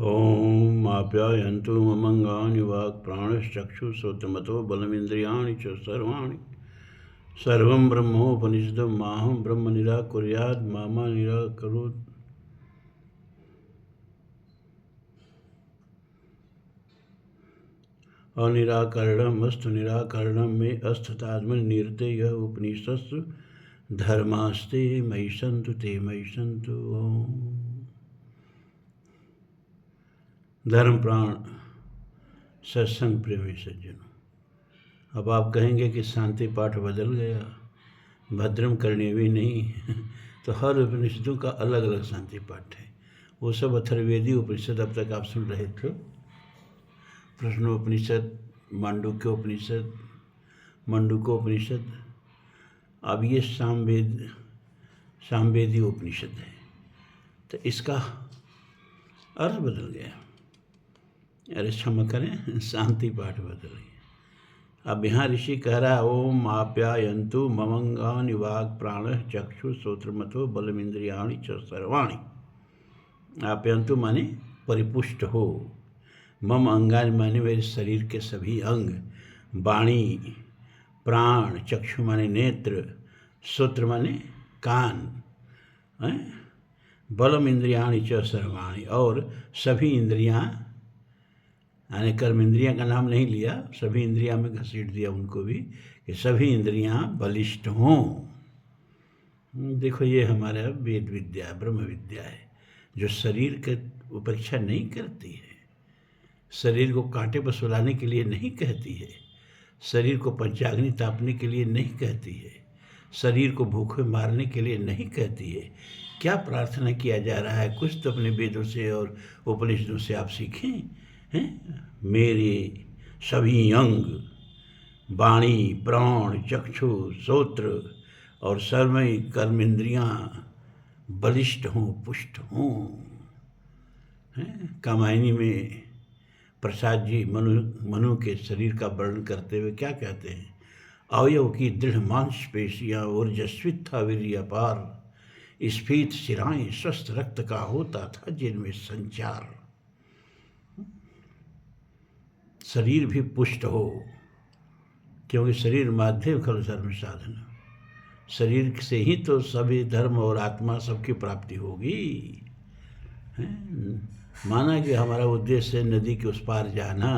ओम आप्यायन्तु ममंगानि वाक् प्राणश्चक्षुश्रोत्रमतो बलमिन्द्रियाणि च सर्वाणि सर्वं ब्रह्मोपनिषदं माहं ब्रह्म निराकुर्यात् मा निराकरोत्। अनिराकरणम् अस्तु निराकरणं मे अस्थतात्मनि निरते यः उपनिषत्सु धर्मास्ते मयि सन्तु ते मयि सन्तु। ओम धर्म प्राण सत्संग प्रेमी सज्जनों, अब आप कहेंगे कि शांति पाठ बदल गया, भद्रम करने भी नहीं तो हर उपनिषदों का अलग अलग शांति पाठ है। वो सब अथर्ववेदी उपनिषद अब तक आप सुन रहे थे, प्रश्नोपनिषद, मंडूकोपनिषद। अब ये सामवेदी उपनिषद है, तो इसका अर्थ बदल गया। अरे क्षमा करें, शांति पाठ बदल गया। अब यहाँ ऋषि कह रहा है ओम आप्यायन्तु ममंगानि वाक् प्राणः चक्षु श्रोत्रमतो बलमिन्द्रियाणि च सर्वाणि। आप्यंतु माने परिपुष्ट हो, मम अंगानि माने मेरे शरीर के सभी अंग, वाणी, प्राण, चक्षु माने नेत्र, श्रोत्र माने कान, बलम इंद्रियाणि च सर्वाणि और सभी इंद्रियां, यानी कर्म इंद्रियां का नाम नहीं लिया, सभी इंद्रियां में घसीट दिया उनको भी, कि सभी इंद्रियां बलिष्ठ हों। देखो ये हमारा वेद विद्या, ब्रह्म विद्या है, जो शरीर की उपेक्षा नहीं करती है, शरीर को कांटे पर सुलाने के लिए नहीं कहती है, शरीर को पंचाग्नि तापने के लिए नहीं कहती है, शरीर को भूखे मारने के लिए नहीं कहती है। क्या प्रार्थना किया जा रहा है? कुछ तो अपने वेदों से और उपनिषदों से आप सीखें हैं। मेरे सभी अंग, वाणी, प्राण, चक्षु, श्रोत्र और सर्वमय कर्मेंद्रियां बलिष्ठ हों, पुष्ट हों। कामायनी में प्रसाद जी मनु के शरीर का वर्णन करते हुए क्या कहते हैं? अवयव की दृढ़ मांसपेशियां ओजस्विता वीर्य अपार, स्फीत शिराएं स्वस्थ रक्त का होता था जिनमें संचार। शरीर भी पुष्ट हो, क्योंकि शरीर माध्यम खलु धर्म साधन, शरीर से ही तो सभी धर्म और आत्मा सबकी प्राप्ति होगी। माना कि हमारा उद्देश्य है नदी के उस पार जाना,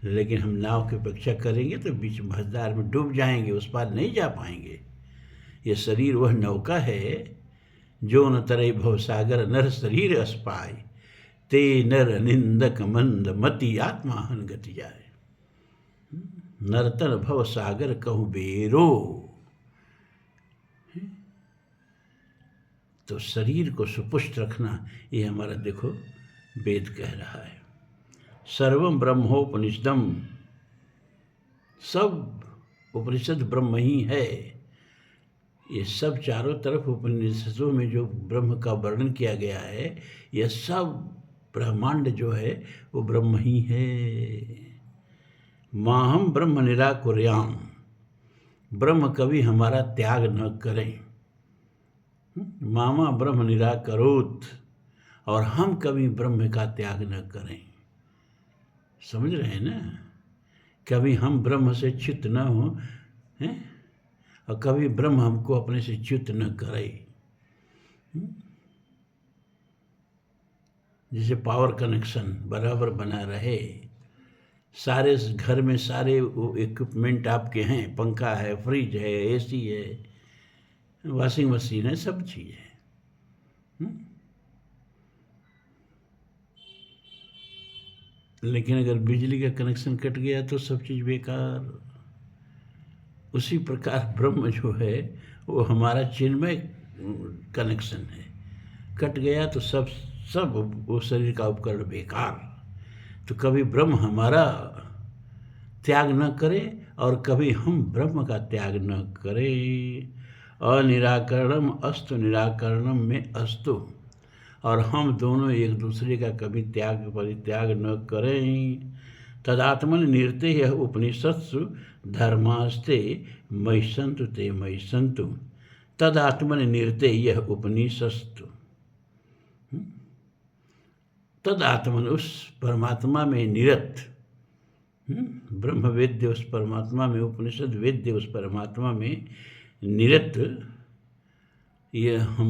लेकिन हम नाव की अपेक्षा करेंगे तो बीच मझधार में डूब जाएंगे, उस पार नहीं जा पाएंगे। ये शरीर वह नौका है जो न तरई भवसागर नर शरीर अस पाए, ते नर निंदक मंद मति आत्माहन गति जाए। नरतन भव सागर कहूँ बेरो। तो शरीर को सुपुष्ट रखना, ये हमारा देखो वेद कह रहा है। सर्वम ब्रह्मोपनिषदम, सब उपनिषद ब्रह्म ही है। ये सब चारों तरफ उपनिषदों में जो ब्रह्म का वर्णन किया गया है, यह सब ब्रह्मांड जो है वो ब्रह्म ही है। माहम ब्रह्म निराकुर्याम, ब्रह्म कभी हमारा त्याग न करें। मामा ब्रह्म निराकरोत, और हम कभी ब्रह्म का त्याग न करें। समझ रहे हैं ना? कभी हम ब्रह्म से च्युत न हो, और कभी ब्रह्म हमको अपने से च्युत न करे। जिसे पावर कनेक्शन बराबर बना रहे। सारे घर में सारे इक्विपमेंट आपके हैं, पंखा है, फ्रिज है, एसी है, वॉशिंग मशीन है, सब चीज़ है। लेकिन अगर बिजली का कनेक्शन कट गया तो सब चीज़ बेकार। उसी प्रकार ब्रह्म जो है वो हमारा चिन्मय कनेक्शन है, कट गया तो सब वो शरीर का उपकरण बेकार। तो कभी ब्रह्म हमारा त्याग न करे और कभी हम ब्रह्म का त्याग न करें। अनिराकरणम अस्तु निराकरणम में अस्तु, और हम दोनों एक दूसरे का कभी त्याग परित्याग न करें। तदात्मन निरते यह उपनिषत्सु धर्मास्ते मयि सन्तु ते मयि सन्तु। तदात्मन निरते यह उपनिषत्सु, तद आत्मन, उस परमात्मा में निरत, ब्रह्म वेद्य उस परमात्मा में, उपनिषद वेद्य उस परमात्मा में निरत, ये हम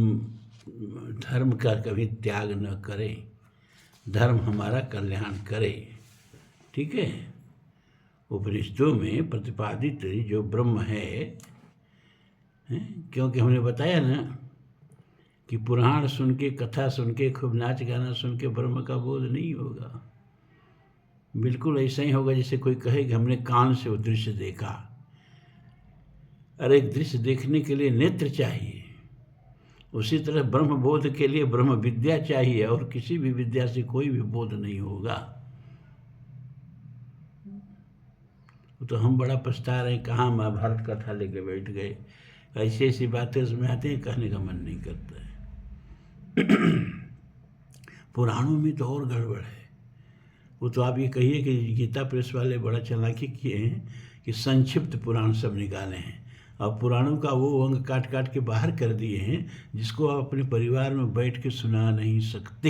धर्म का कभी त्याग न करें, धर्म हमारा कल्याण करे। ठीक है। उपनिषदों में प्रतिपादित जो ब्रह्म है, क्योंकि हमने बताया ना कि पुराण सुन के, कथा सुन के, खूब नाच गाना सुन के ब्रह्म का बोध नहीं होगा। बिल्कुल ऐसा ही होगा जैसे कोई कहे कि हमने कान से वो दृश्य देखा। अरे एक दृश्य देखने के लिए नेत्र चाहिए, उसी तरह ब्रह्म बोध के लिए ब्रह्म विद्या चाहिए, और किसी भी विद्या से कोई भी बोध नहीं होगा। तो हम बड़ा पछता रहे हैं, कहाँ महाभारत कथा लेके बैठ गए। ऐसी ऐसी बातें उसमें आती हैं, कहने का मन नहीं करता है। पुराणों में तो और गड़बड़ है। वो तो आप ये कहिए कि गीता प्रेस वाले बड़ा चालाकी किए हैं कि संक्षिप्त पुराण सब निकाले हैं, और पुराणों का वो अंग काट काट के बाहर कर दिए हैं जिसको आप अपने परिवार में बैठ के सुना नहीं सकते।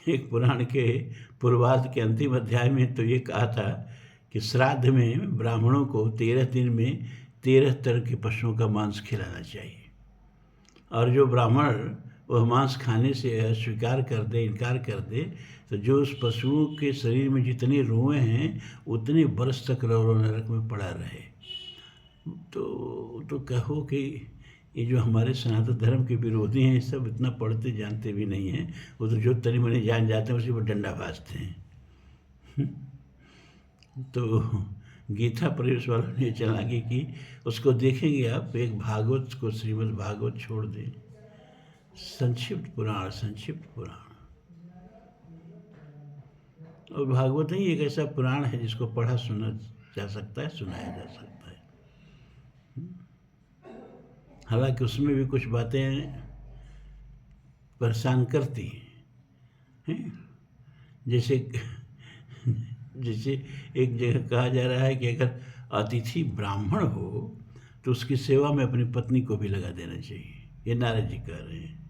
एक पुराण के पूर्वार्ध के अंतिम अध्याय में तो ये कहा था कि श्राद्ध में ब्राह्मणों को 13 दिन में 13 तरह के पशुओं का मांस खिलाना चाहिए, और जो ब्राह्मण वह मांस खाने से अस्वीकार कर दे, इनकार कर दे, तो जो उस पशुओं के शरीर में जितने रोए हैं उतने बरस तक रौरव नरक में पड़ा रहे। तो कहो कि ये जो हमारे सनातन धर्म के विरोधी हैं, सब इतना पढ़ते जानते भी नहीं हैं। वो तो जो तनी मनी जान जाते हैं उसी पर डंडा बाजते हैं। तो गीता प्रेस वालों ने चालाकी की, उसको देखेंगे आप, एक भागवत को, श्रीमद् भागवत छोड़ दें, संक्षिप्त पुराण, संक्षिप्त पुराण। और भागवत ही एक ऐसा पुराण है जिसको पढ़ा सुना जा सकता है, सुनाया जा सकता है। हालांकि उसमें भी कुछ बातें परेशान करती हैं। जैसे एक जगह कहा जा रहा है कि अगर अतिथि ब्राह्मण हो तो उसकी सेवा में अपनी पत्नी को भी लगा देना चाहिए। ये नारद जी कह रहे हैं।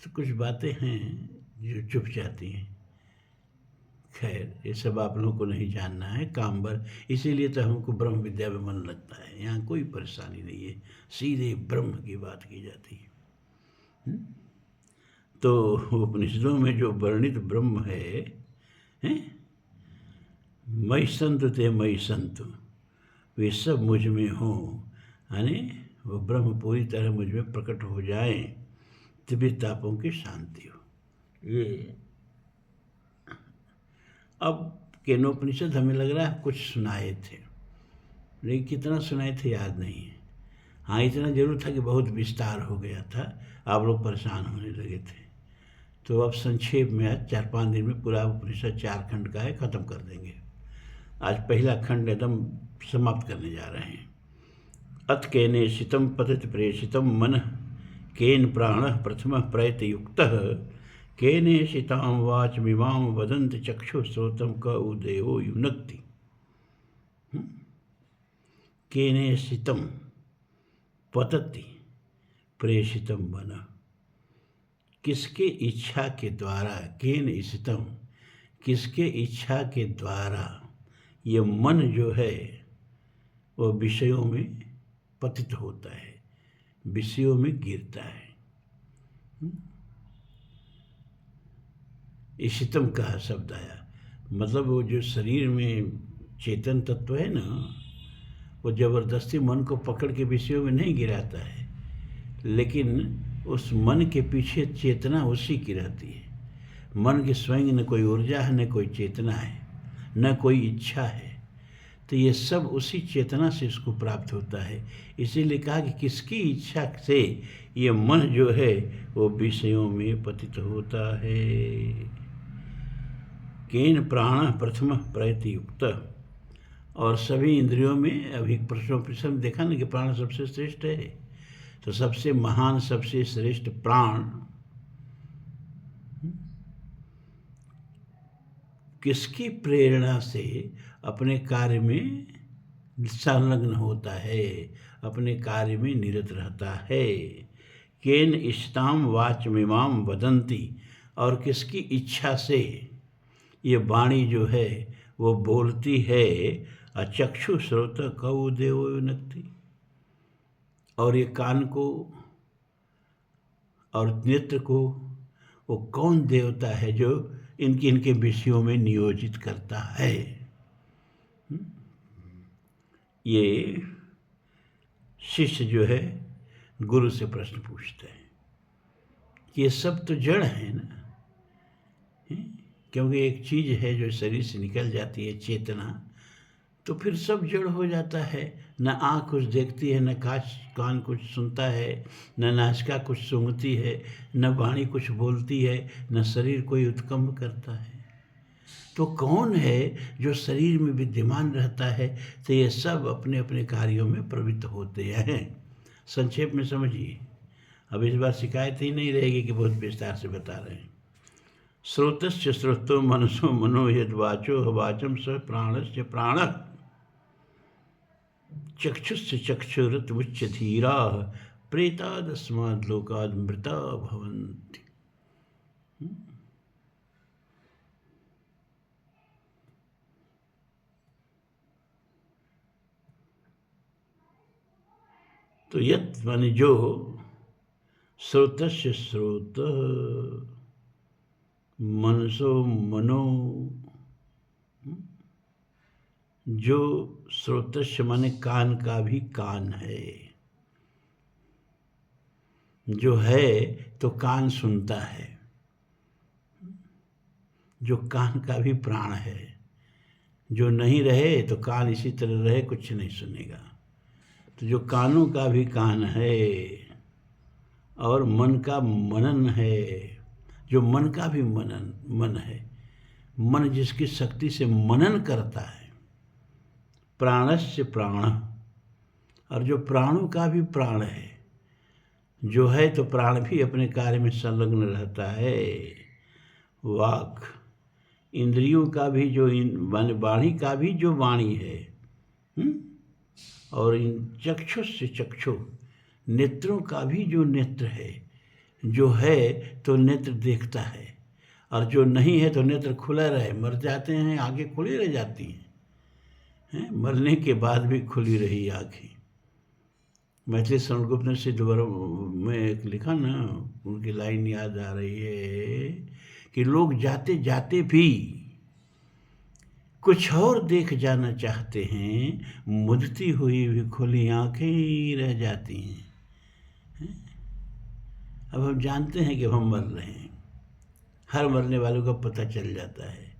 तो कुछ बातें हैं जो चुप जाती हैं। खैर, ये सब आप लोगों को नहीं जानना है, काम भर। इसीलिए तो हमको ब्रह्म विद्या में मन लगता है। यहाँ कोई परेशानी नहीं है, सीधे ब्रह्म की बात की जाती है। तो उपनिषदों में जो वर्णित ब्रह्म है, मई संत ते मई संत, वे सब मुझ में हों, यानी वो ब्रह्म पूरी तरह मुझ में प्रकट हो जाए, तभी तापों की शांति हो। ये अब केनोपनिषद हमें लग रहा है कुछ सुनाए थे, लेकिन कितना सुनाए थे याद नहीं है। हाँ, इतना जरूर था कि बहुत विस्तार हो गया था, आप लोग परेशान होने लगे थे। तो अब संक्षेप में आज 4-5 दिन में पूरा उपनिषद 4 खंड का है, ख़त्म कर देंगे। आज पहला खंड एकदम समाप्त करने जा रहे हैं। अथ केने शितम पतित प्रेषितम मन केन प्राण प्रथम प्रयतयुक्तः केने शितां वाचमिमां वदन्ति चक्षुश्रोतं क उदयो युनक्ति। केने शितं पतति प्रेषितं मन, किसके इच्छा के द्वारा, केन शितं, किसके इच्छा के द्वारा ये मन जो है वो विषयों में पतित होता है, विषयों में गिरता है। ईशितम का शब्द आया, मतलब वो जो शरीर में चेतन तत्व है ना, वो जबरदस्ती मन को पकड़ के विषयों में नहीं गिराता है, लेकिन उस मन के पीछे चेतना उसी की रहती है। मन के स्वयं न कोई ऊर्जा है, न कोई चेतना है, न कोई इच्छा है। तो ये सब उसी चेतना से इसको प्राप्त होता है। इसीलिए कहा कि किसकी इच्छा से ये मन जो है वो विषयों में पतित होता है। केन प्राण प्रथम प्रयतयुक्त, और सभी इंद्रियों में, अभी प्रश्न देखा ना कि प्राण सबसे श्रेष्ठ है, तो सबसे महान, सबसे श्रेष्ठ प्राण किसकी प्रेरणा से अपने कार्य में संलग्न होता है, अपने कार्य में निरत रहता है। केन इष्टाम वाचमिमाम वदंती, और किसकी इच्छा से ये वाणी जो है वो बोलती है। अचक्षु श्रोत कौ देवो युनक्ति, और ये कान को और नेत्र को वो कौन देवता है जो इनके विषयों में नियोजित करता है। ये शिष्य जो है गुरु से प्रश्न पूछते हैं कि ये सब तो जड़ है ना, क्योंकि एक चीज़ है जो शरीर से निकल जाती है, चेतना, तो फिर सब जड़ हो जाता है। न आँख कुछ देखती है, न कान कुछ सुनता है, न नासिका कुछ सूंघती है, न वाणी कुछ बोलती है, न शरीर कोई उत्कंप करता है। तो कौन है जो शरीर में विद्यमान रहता है? तो ये सब अपने अपने कार्यों में प्रवृत्त होते हैं। संक्षेप में समझिए, अब इस बार शिकायत ही नहीं रहेगी कि बहुत विस्तार से बता रहे हैं। श्रोतस्य श्रोतो मनसो मनो यद्वाचो वाचम स प्राणस्य प्राण, चक्षुस्य चक्षुरत उच्च धीरा, प्रेतादस्माद् लोकाद् मृता भवन्ति। तो यत् माने जो, श्रोतस्य श्रोत, मनसो मनो, जो श्रोतस्य माने कान का भी कान है, जो है तो कान सुनता है, जो कान का भी प्राण है, जो नहीं रहे तो कान इसी तरह रहे, कुछ नहीं सुनेगा। तो जो कानों का भी कान है और मन का मनन है, जो मन का भी मन है, मन जिसकी शक्ति से मनन करता है, प्राणस्य प्राण, और जो प्राणों का भी प्राण है, जो है तो प्राण भी अपने कार्य में संलग्न रहता है। वाक, इंद्रियों का भी जो वाणी का भी जो वाणी है, और इन चक्षु से चक्षु, नेत्रों का भी जो नेत्र है, जो है तो नेत्र देखता है, और जो नहीं है तो नेत्र खुला रहे। मर जाते हैं आंखें खुली रह जाती हैं, मरने के बाद भी खुली रही आँखें। मैथिली शरणगुप्त में एक लिखा ना, उनकी लाइन याद आ रही है कि लोग जाते जाते भी कुछ और देख जाना चाहते हैं, मुदती हुई भी खुली आँखें ही रह जाती हैं। अब हम जानते हैं कि हम मर रहे हैं, हर मरने वालों का पता चल जाता है,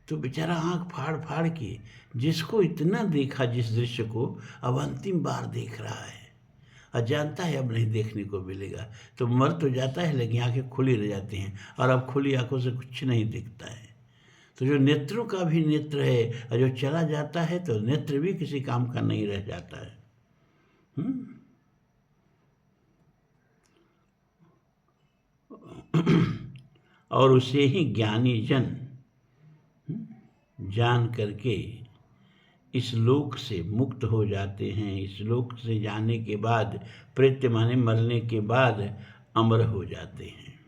तो बेचारा आँख फाड़ फाड़ के जिसको इतना देखा, जिस दृश्य को अब अंतिम बार देख रहा है, और जानता है अब नहीं देखने को मिलेगा, तो मर तो जाता है लेकिन आँखें खुली रह जाती हैं, और अब खुली आँखों से कुछ नहीं दिखता है। तो जो नेत्रों का भी नेत्र है, और जो चला जाता है तो नेत्र भी किसी काम का नहीं रह जाता है। और उसे ही ज्ञानी जन जान करके इस लोक से मुक्त हो जाते हैं। इस लोक से जाने के बाद, प्रेत्य माने मरने के बाद, अमर हो जाते हैं।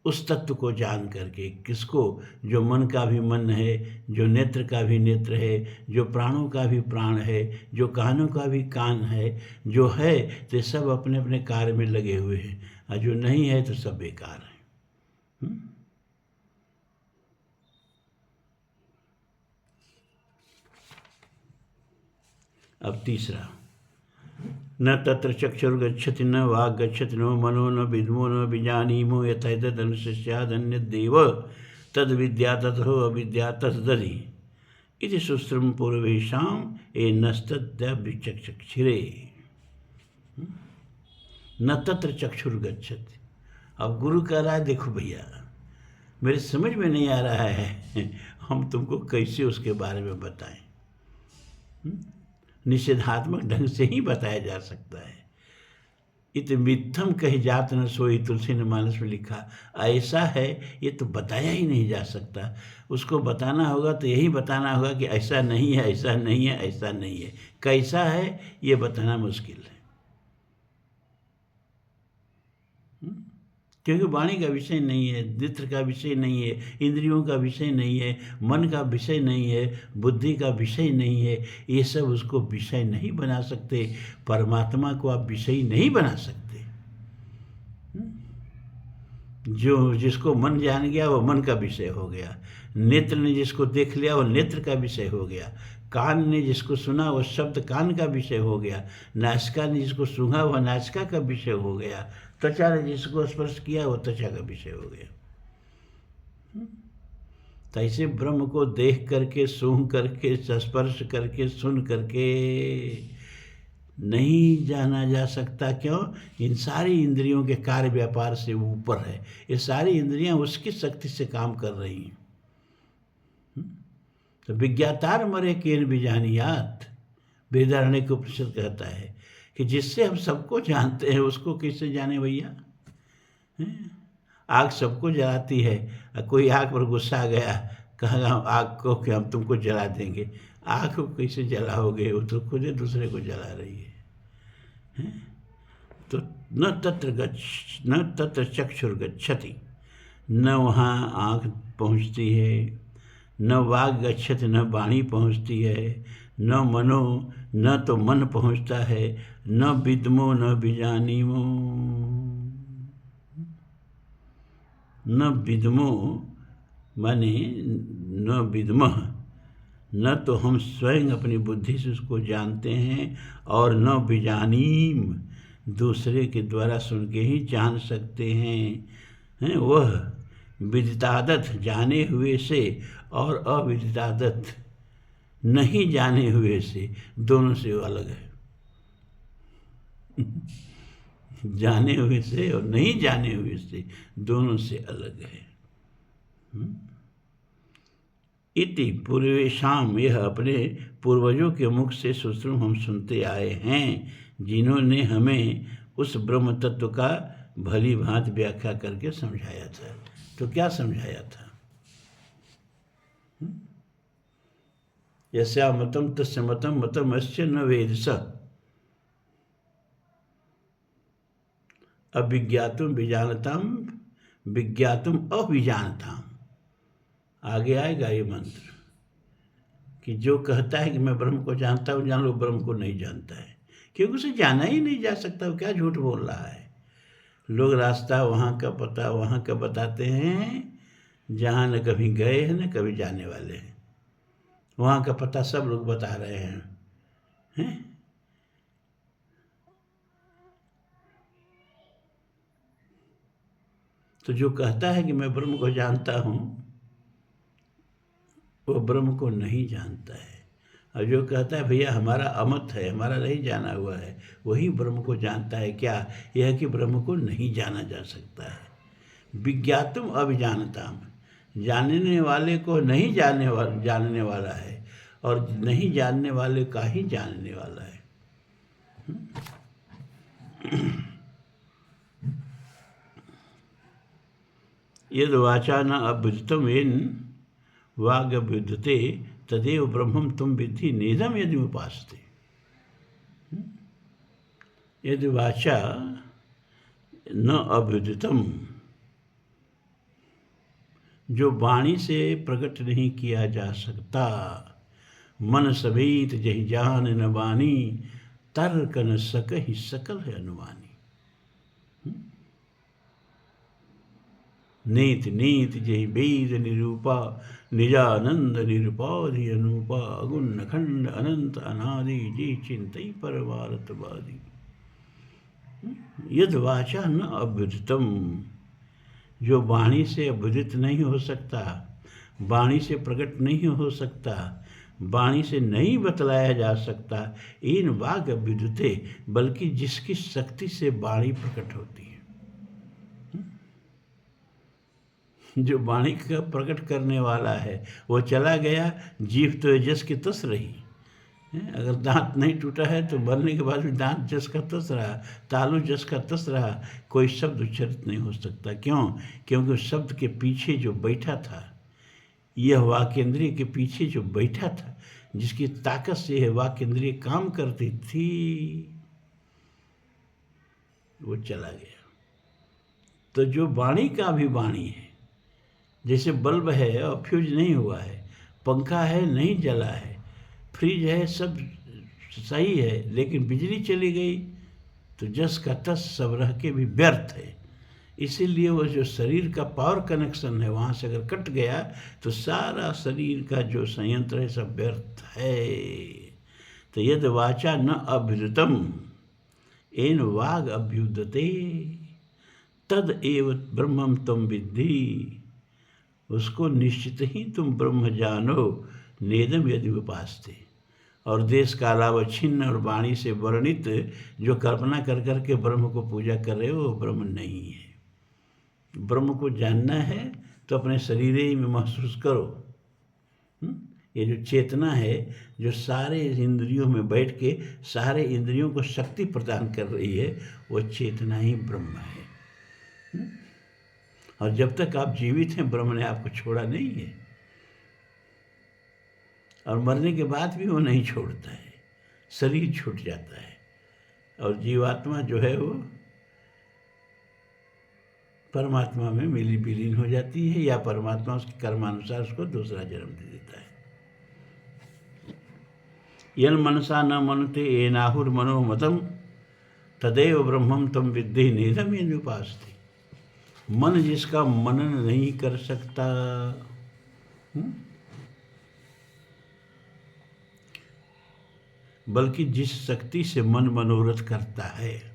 उस तत्व को जान करके, किसको? जो मन का भी मन है, जो नेत्र का भी नेत्र है, जो प्राणों का भी प्राण है, जो कानों का भी कान है, जो है तो सब अपने अपने कार्य में लगे हुए हैं, और जो नहीं है तो सब बेकार है। अब तीसरा, न तत्र चक्षुर्गच्छति न वाक् गच्छति न मनो न विद्मो न विजानीमो यथैतदनुशिष्यादन्यदेव तद विद्या ततो अविद्या तद्दधि इति सुश्रुम पूर्वेषाम एनस्तद्विचक्षिरे। न तत्र चक्षुर्गच्छति। अब गुरु कह रहा है, देखो भैया मेरे समझ में नहीं आ रहा है, हम तुमको कैसे उसके बारे में बताएं। निषेधात्मक ढंग से ही बताया जा सकता है। इत मिथ्यम कही जात न सोई, तुलसी ने मानस में लिखा। ऐसा है ये तो बताया ही नहीं जा सकता। उसको बताना होगा तो यही बताना होगा कि ऐसा नहीं है, ऐसा नहीं है, ऐसा नहीं है। कैसा है ये बताना मुश्किल है। क्योंकि वाणी का विषय नहीं है, नेत्र का विषय नहीं है, इंद्रियों का विषय नहीं है, मन का विषय नहीं है, बुद्धि का विषय नहीं है। ये सब उसको विषय नहीं बना सकते। परमात्मा को आप विषय नहीं बना सकते। जो जिसको मन जान गया वो मन का विषय हो गया। नेत्र ने जिसको देख लिया वो नेत्र का विषय हो गया। कान ने जिसको सुना वो शब्द कान का विषय हो गया। नासिका ने जिसको सूंघा वह नासिका का विषय हो गया। त्वचा ने जिसको स्पर्श किया वो त्वचा का विषय हो गया। तो ऐसे ब्रह्म को देख करके, सूंघ करके, स्पर्श करके, सुन करके नहीं जाना जा सकता। क्यों? इन सारी इंद्रियों के कार्य व्यापार से ऊपर है। ये सारी इंद्रियां उसकी शक्ति से काम कर रही हैं। तो विज्ञातार मरे केन बिजानियात, बृहदारण्यक उपनिषद कहता है कि जिससे हम सबको जानते हैं उसको कैसे जाने भैया? आग सबको जलाती है। कोई आग पर गुस्सा आ गया, कहा आग को कि हम तुमको जला देंगे। आग को कैसे जलाओगे? वो तो खुद दूसरे को जला रही है। तो न तत्र चक्षुर्गच्छति, न वहाँ आँख पहुँचती है, न वाग गच्छति, न वाणी पहुँचती है, न मनो, न तो मन पहुँचता है, न विद्मो न विजानीमो। न विद्मो माने न विद्मः, न तो हम स्वयं अपनी बुद्धि से उसको जानते हैं, और न विजानीम, दूसरे के द्वारा सुन के ही जान सकते हैं। वह विदितादत, जाने हुए से, और अविदितादत, नहीं जाने हुए से, दोनों से अलग है। जाने हुए से और नहीं जाने हुए से दोनों से अलग है। इति पूर्वेशाम, यह अपने पूर्वजों के मुख से सुश्रुम हम सुनते आए हैं, जिन्होंने हमें उस ब्रह्म तत्व का भली भांति व्याख्या करके समझाया था। तो क्या समझाया था? यस्या मतम तस्य मतम मतमस्य न वेदस, अविज्ञातुम विजानताम विज्ञातुम अविजानताम। आगे आएगा ये मंत्र कि जो कहता है कि मैं ब्रह्म को जानता हूँ, जान लो ब्रह्म को नहीं जानता है, क्योंकि उसे जाना ही नहीं जा सकता। वो क्या झूठ बोल रहा है? लोग रास्ता वहाँ का पता वहाँ का बताते हैं, जहाँ न कभी गए हैं न कभी जाने वाले हैं। वहाँ का पता सब लोग बता रहे हैं। तो जो कहता है कि मैं ब्रह्म को जानता हूँ, वो ब्रह्म को नहीं जानता है। और जो कहता है भैया हमारा अमत है, हमारा नहीं जाना हुआ है, वही ब्रह्म को जानता है। क्या? यह कि ब्रह्म को नहीं जाना जा सकता है। विज्ञातुम अभिजानताम, जानने वाले को नहीं जानने वाला है, और नहीं जानने वाले का ही जानने वाला है। यद वाचा न अभ्युदितम येन वाग अभ्युदते तदेव ब्रह्मम तुम विद्धि नेदम यदि उपासते। यदि वाचा न अभ्युदितम, जो वाणी से प्रकट नहीं किया जा सकता, मन सभीत जहि जान न वाणी, तर्क न सकहि सकल है अनुमानी। नीत नीत जहि वेद निरूपा, निजानंद निरुपाधि अनुपा, अगुण खंड अनंत अनादि, जी चिंतई परमार्थवादी। यद वाचा न अभ्युदितम, जो वाणी से अभ्युदित नहीं हो सकता, वाणी से प्रकट नहीं हो सकता, वाणी से नहीं बतलाया जा सकता, इन वाग अभ्युदते, बल्कि जिसकी शक्ति से वाणी प्रकट होती है। जो वाणी का प्रकट करने वाला है वो चला गया, जीव तो जस की तस रही। अगर दांत नहीं टूटा है तो मरने के बाद भी दांत जस का तस रहा, तालू जस का तस रहा, कोई शब्द उच्चारित नहीं हो सकता। क्यों? क्योंकि उस शब्द के पीछे जो बैठा था, यह वाक्येंद्रिय के पीछे जो बैठा था, जिसकी ताकत से यह वाक्येंद्रिय काम करती थी, वो चला गया। तो जो वाणी का भी वाणी है, जैसे बल्ब है और फ्यूज नहीं हुआ है, पंखा है नहीं जला है, फ्रिज है, सब सही है, लेकिन बिजली चली गई तो जस का तस सब रह के भी व्यर्थ है। इसीलिए वो जो शरीर का पावर कनेक्शन है, वहाँ से अगर कट गया तो सारा शरीर का जो संयंत्र है सब व्यर्थ है। तो यद वाचा न अभ्युदतम एन वाग अभ्युदते तद एव ब्रह्मम तुम विद्धि। उसको निश्चित ही तुम ब्रह्म जानो, नेदम यदि उपासते। और देश काल अवच्छिन्न और वाणी से वर्णित जो कल्पना कर कर के ब्रह्म को पूजा कर रहे हो, वो ब्रह्म नहीं है। ब्रह्म को जानना है तो अपने शरीर ही में महसूस करो। ये जो चेतना है, जो सारे इंद्रियों में बैठ के सारे इंद्रियों को शक्ति प्रदान कर रही है, वो चेतना ही ब्रह्म है। और जब तक आप जीवित हैं, ब्रह्म ने आपको छोड़ा नहीं है, और मरने के बाद भी वो नहीं छोड़ता है, शरीर छूट जाता है और जीवात्मा जो है वो परमात्मा में मिली विलीन हो जाती है, या परमात्मा उसके कर्मानुसार उसको दूसरा जन्म दे देता है। यन मनसा न मनते एनाहुर मनोमतम तदेव ब्रह्मम तम विद्धि नेदम येन उपासते। मन जिसका मनन नहीं कर सकता, बल्कि जिस शक्ति से मन मनोरथ करता है,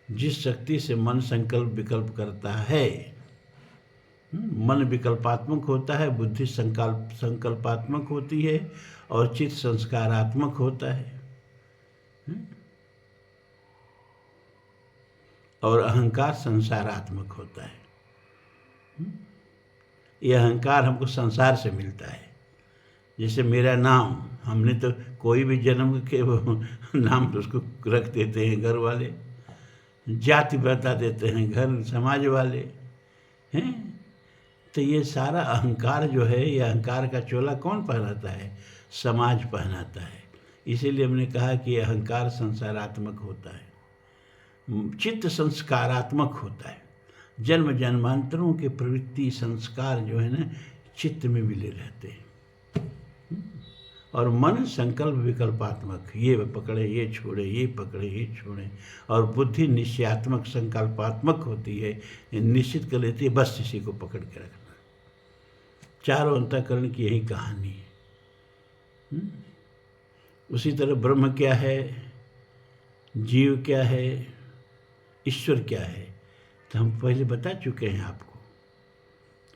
जिस शक्ति से मन संकल्प विकल्प करता है, मन विकल्पात्मक होता है, बुद्धि संकल्पात्मक होती है, और चित्त संस्कारात्मक होता है, और अहंकार संसारात्मक होता है। यह अहंकार हमको संसार से मिलता है। जैसे मेरा नाम, हमने तो कोई भी जन्म के नाम तो उसको रख देते हैं घर वाले, जाति बता देते हैं घर समाज वाले हैं। तो ये सारा अहंकार जो है, ये अहंकार का चोला कौन पहनाता है? समाज पहनाता है। इसीलिए हमने कहा कि अहंकार संसारात्मक होता है, चित्त संस्कारात्मक होता है। जन्म जन्मांतरों के प्रवृत्ति संस्कार जो है ना, चित्त में मिले रहते हैं। और मन संकल्प विकल्पात्मक, ये पकड़े ये छोड़े, ये पकड़े ये छोड़े। और बुद्धि निश्चयात्मक संकल्पात्मक होती है, निश्चित कर लेती है बस इसी को पकड़ के रखना। चारों अंतःकरण की यही कहानी है। उसी तरह ब्रह्म क्या है, जीव क्या है, ईश्वर क्या है, तो हम पहले बता चुके हैं आपको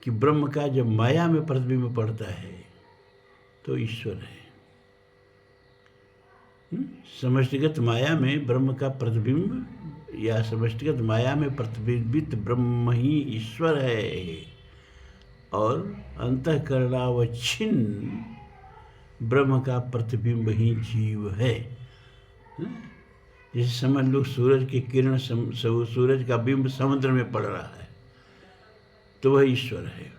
कि ब्रह्म का जब माया में प्रतिबिंब पड़ता है तो ईश्वर है। समष्टिगत माया में ब्रह्म का प्रतिबिंब, या समष्टिगत माया में प्रतिबिंबित ब्रह्म ही ईश्वर है, और अंतःकरणावच्छिन्न ब्रह्म का प्रतिबिंब ही जीव है। जैसे समझ लो सूरज की किरण, सूरज का बिंब समुद्र में पड़ रहा है तो वह ईश्वर है,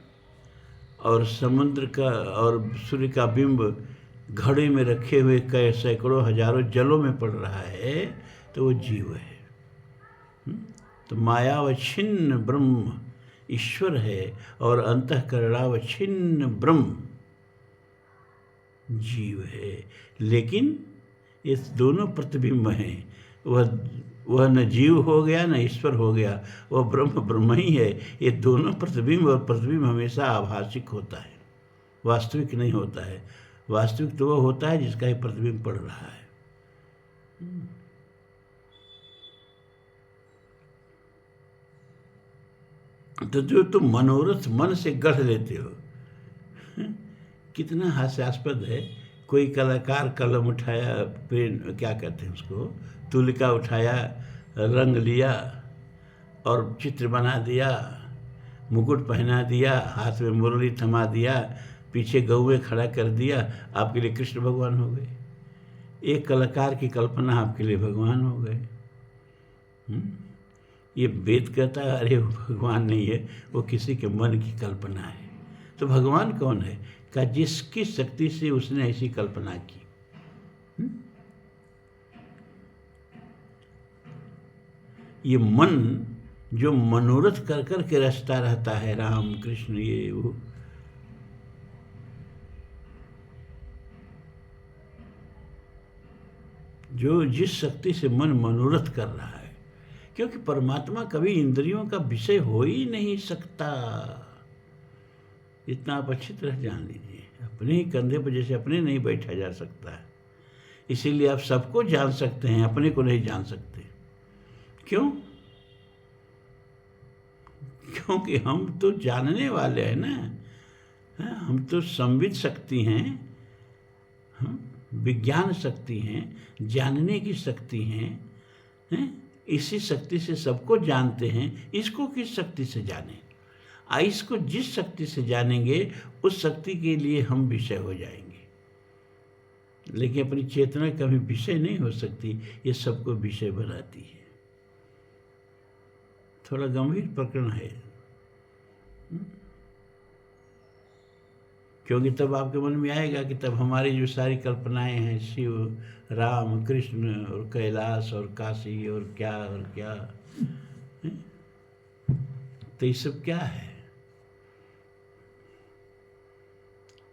और समुद्र का और सूर्य का बिंब घड़े में रखे हुए कई सैकड़ों हजारों जलों में पड़ रहा है तो वो जीव है। तो मायावच्छिन्न ब्रह्म ईश्वर है, और अंतःकरणावच्छिन्न ब्रह्म जीव है। लेकिन ये दोनों प्रतिबिंब हैं, वह न जीव हो गया न ईश्वर हो गया, वह ब्रह्म ब्रह्म ही है। ये दोनों प्रतिबिंब, और प्रतिबिंब हमेशा आभासिक होता है, वास्तविक नहीं होता है। वास्तविक तो वह होता है जिसका ये प्रतिबिंब पड़ रहा है। तो जो तुम मनोरथ मन से गढ़ लेते हो, कितना हास्यास्पद है। कोई कलाकार कलम उठाया, पेन क्या कहते हैं उसको, तुलिका उठाया, रंग लिया और चित्र बना दिया, मुकुट पहना दिया, हाथ में मुरली थमा दिया, पीछे गौए खड़ा कर दिया, आपके लिए कृष्ण भगवान हो गए। एक कलाकार की कल्पना आपके लिए भगवान हो गए। ये वेद कहता है अरे वो भगवान नहीं है, वो किसी के मन की कल्पना है। तो भगवान कौन है? का जिसकी शक्ति से उसने ऐसी कल्पना की। ये मन जो मनोरथ कर कर के रचता रहता है, राम कृष्ण ये वो, जो जिस शक्ति से मन मनोरथ कर रहा है, क्योंकि परमात्मा कभी इंद्रियों का विषय हो ही नहीं सकता। इतना आप अच्छी तरह जान लीजिए। अपने ही कंधे पर जैसे अपने नहीं बैठा जा सकता है, इसीलिए आप सबको जान सकते हैं, अपने को नहीं जान सकते। क्यों? क्योंकि हम तो जानने वाले हैं ना। हम तो संविद शक्ति हैं, विज्ञान शक्ति हैं, जानने की शक्ति हैं। इसी शक्ति से सबको जानते हैं। इसको किस शक्ति से जानें? इसको जिस शक्ति से जानेंगे उस शक्ति के लिए हम विषय हो जाएंगे। लेकिन अपनी चेतना कभी विषय नहीं हो सकती, ये सबको विषय बनाती है। थोड़ा गंभीर प्रकरण है, क्योंकि तब आपके मन में आएगा कि तब हमारी जो सारी कल्पनाएं हैं, शिव, राम, कृष्ण और कैलाश और काशी और क्या, तो ये सब क्या है?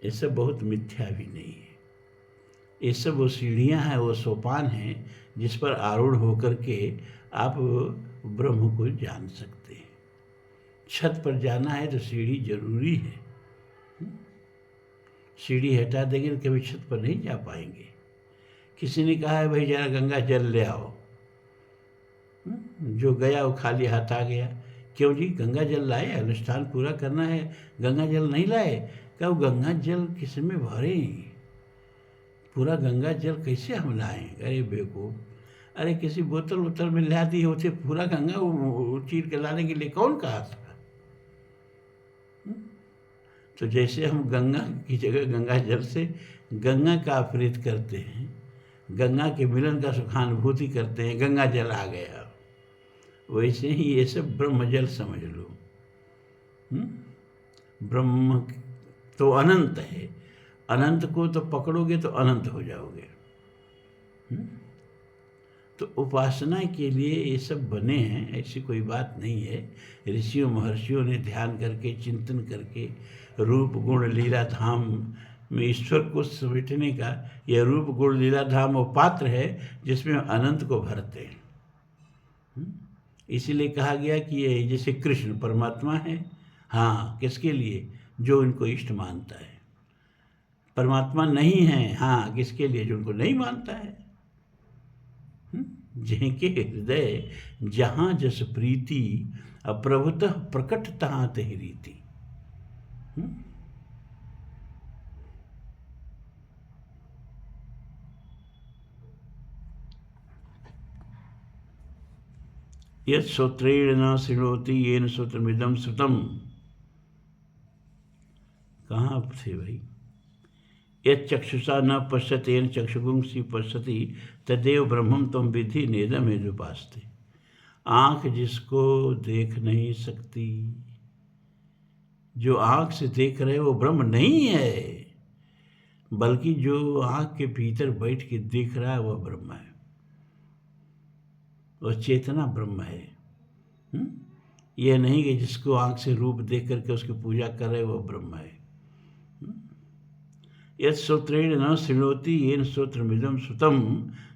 ये सब बहुत मिथ्या भी नहीं है। ये सब वो सीढ़ियाँ हैं, वो सोपान हैं जिस पर आरूढ़ होकर के आप ब्रह्म को जान सकते हैं। छत पर जाना है तो सीढ़ी जरूरी है। सीढ़ी हटा देंगे तो कभी छत पर नहीं जा पाएंगे। किसी ने कहा है भाई जरा गंगा जल ले आओ, जो गया वो खाली हाथ आ गया। क्यों जी? गंगा जल लाए, अनुष्ठान पूरा करना है, गंगा जल नहीं लाए? क्या वो गंगा जल किस में भरे? पूरा गंगा जल कैसे हम लाएं? अरे बेवकूफ, अरे किसी बोतल वोतल में ला दिए होते पूरा गंगा चीर के लाने के लिए कौन कहा था? तो जैसे हम गंगा की जगह गंगा जल से गंगा का प्रीत करते हैं, गंगा के मिलन का सुखानुभूति करते हैं, गंगा जल आ गया, वैसे ही ये सब ब्रह्म जल समझ लो। ब्रह्म तो अनंत है, अनंत को तो पकड़ोगे तो अनंत हो जाओगे। तो उपासना के लिए ये सब बने हैं, ऐसी कोई बात नहीं है। ऋषियों महर्षियों ने ध्यान करके, चिंतन करके, रूप गुण लीला धाम में ईश्वर को समेटने का, यह रूप गुण लीला धाम वो पात्र है जिसमें अनंत को भरते हैं। इसीलिए कहा गया कि ये जैसे कृष्ण परमात्मा है, हाँ किसके लिए? जो इनको इष्ट मानता है। परमात्मा नहीं है, हाँ किसके लिए? जो उनको नहीं मानता है। जिनके हृदय जहाँ जस प्रीति, अप्रभुतः प्रकट तहाँ तहि रीति। यत् श्रोत्रेण न शृणोति येन श्रोत्रमिदं श्रुतम्। कहाँ थे भाई? यत् चक्षुषा न पश्यति येन चक्षुगुंसि पश्यति तदेव ब्रह्मं त्वं विद्धि नेदम यदुपास्ते। आँख जिसको देख नहीं सकती, जो आँख से देख रहे वो ब्रह्म नहीं है, बल्कि जो आँख के भीतर बैठ के देख रहा है वह ब्रह्म है। वह चेतना ब्रह्म है। यह नहीं कि जिसको आँख से रूप देख करके उसकी पूजा कर रहे वह ब्रह्म है। यत् श्रोत्रेण न शृणोति येन श्रोत्रमिदं श्रुतं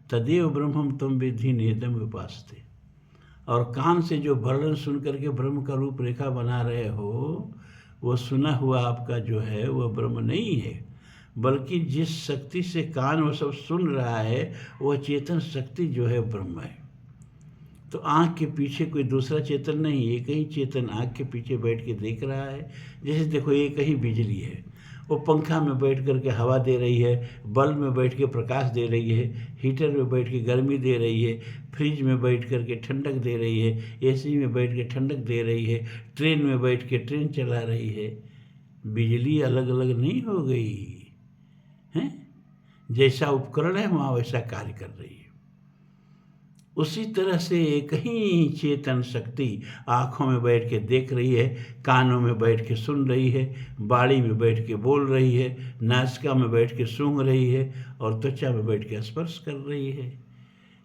तदेव ब्रह्मं त्वं विद्धि नेदम उपास्ते। और कान से जो वर्णन सुन करके ब्रह्म का रूप रेखा बना रहे हो, वो सुना हुआ आपका जो है वह ब्रह्म नहीं है, बल्कि जिस शक्ति से कान वो सब सुन रहा है वह चेतन शक्ति जो है ब्रह्म है। तो आँख के पीछे कोई दूसरा चेतन नहीं, एक ही चेतन आँख के पीछे बैठ के देख रहा है। जैसे देखो एक ही बिजली है, वो पंखा में बैठ कर के हवा दे रही है, बल्ब में बैठ के प्रकाश दे रही है, हीटर में बैठ के गर्मी दे रही है, फ्रिज में बैठ कर के ठंडक दे रही है, एसी में बैठ के ठंडक दे रही है, ट्रेन में बैठ के ट्रेन चला रही है। बिजली अलग अलग नहीं हो गई है। जैसा उपकरण है वहाँ वैसा कार्य कर रही है। उसी तरह से एक ही चेतन शक्ति आँखों में बैठ के देख रही है, कानों में बैठ के सुन रही है, बाड़ी में बैठ के बोल रही है, नासिका में बैठ के सूंघ रही है और त्वचा में बैठ के स्पर्श कर रही है।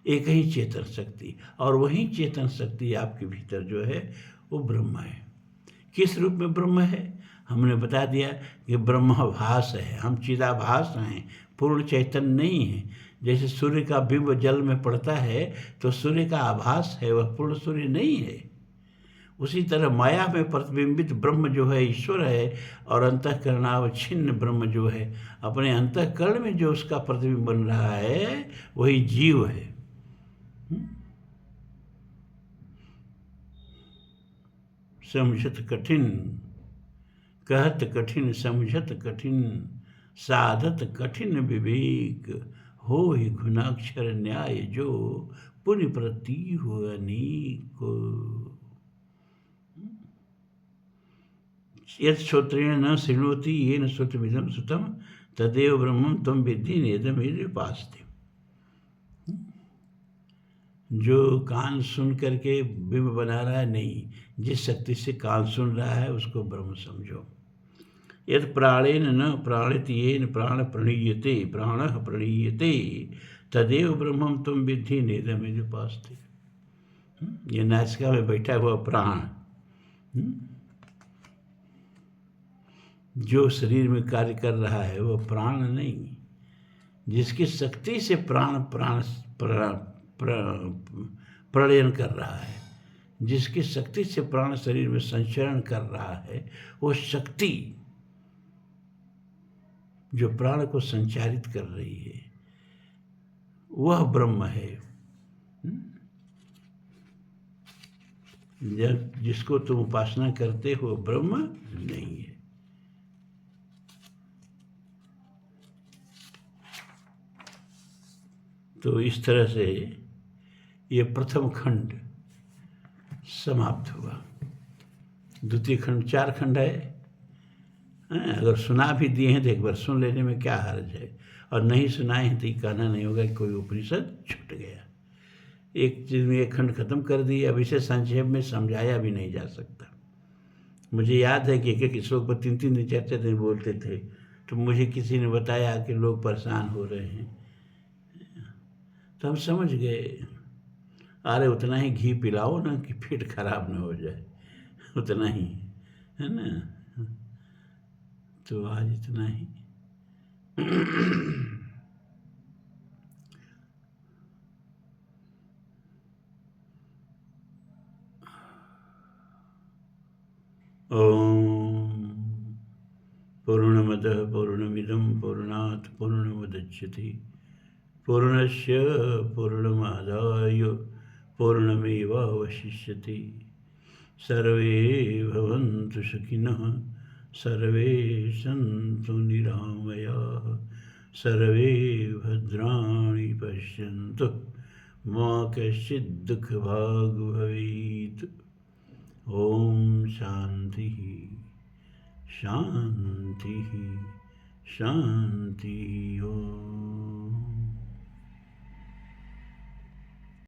एक ही चेतन शक्ति, और वही चेतन शक्ति आपके भीतर जो है वो ब्रह्म है। किस रूप में ब्रह्म है? हमने बता दिया कि ब्रह्माभास है, हम चिदाभास हैं, पूर्ण चैतन्य नहीं है। जैसे सूर्य का बिंब जल में पड़ता है तो सूर्य का आभास है, वह पूर्ण सूर्य नहीं है। उसी तरह माया में प्रतिबिंबित ब्रह्म जो है ईश्वर है, और अंतःकरणावच्छिन्न ब्रह्म जो है अपने अंतःकरण में जो उसका प्रतिबिंब बन रहा है वही जीव है। समझत कठिन, कहत कठिन, समझत कठिन, साधत कठिन विवेक, हो ही गुणाक्षर न्याय जो, पुण्य प्रति हो अनेक। यत् श्रोत्रेण न शृणोति येन श्रुतमिदं श्रुतं, तदेव ब्रह्मं त्वं विद्धि नेदमिति उपास्ते। जो कान सुन करके बिंब बना रहा है नहीं, जिस शक्ति से कान सुन रहा है उसको ब्रह्म समझो। यद प्राणेन न प्राणित येन प्राण प्रणीयते, प्राणः प्रणीयते, तदेव ब्रह्मं त्वं विद्धि नेदमिति उपास्ते। ये नासिका में बैठा हुआ प्राण जो शरीर में कार्य कर रहा है वह प्राण नहीं, जिसकी शक्ति से प्राण प्रणयन कर रहा है, जिसकी शक्ति से प्राण शरीर में संचरण कर रहा है, वो शक्ति जो प्राण को संचारित कर रही है वह ब्रह्म है। जब जिसको तुम उपासना करते हो ब्रह्म नहीं है। तो इस तरह से ये प्रथम खंड समाप्त हुआ। द्वितीय खंड 4 खंड है। अगर सुना भी दिए हैं तो एक बार सुन लेने में क्या हर्ज है, और नहीं सुनाए हैं तो ये कहना नहीं होगा कि कोई उपनिषद छूट गया। एक चीज़ में एक खंड खत्म कर दी, अब इसे संक्षेप में समझाया भी नहीं जा सकता। मुझे याद है कि एक एक श्लोक पर 3-3 दिन 4-4 दिन बोलते थे, तो मुझे किसी ने बताया कि लोग परेशान हो रहे हैं, तो हम समझ गए अरे उतना ही घी पिलाओ ना कि पेट खराब ना हो जाए, उतना ही है ना। तो आज इतना ही। ओम पूर्णमदः पूर्णमिदं पूर्णात् पूर्णमुदच्यते पूर्णस्य पूर्णमादाय पूर्णमेवावशिष्यते। सर्वे भवन्तु सुखिनः, सर्वे सन्तु निरामयाः, सर्वे भद्राणि पश्यन्तु, मा कश्चित् दुःखभाग् भवेत्। ओम शांति शांति शांति। ओम।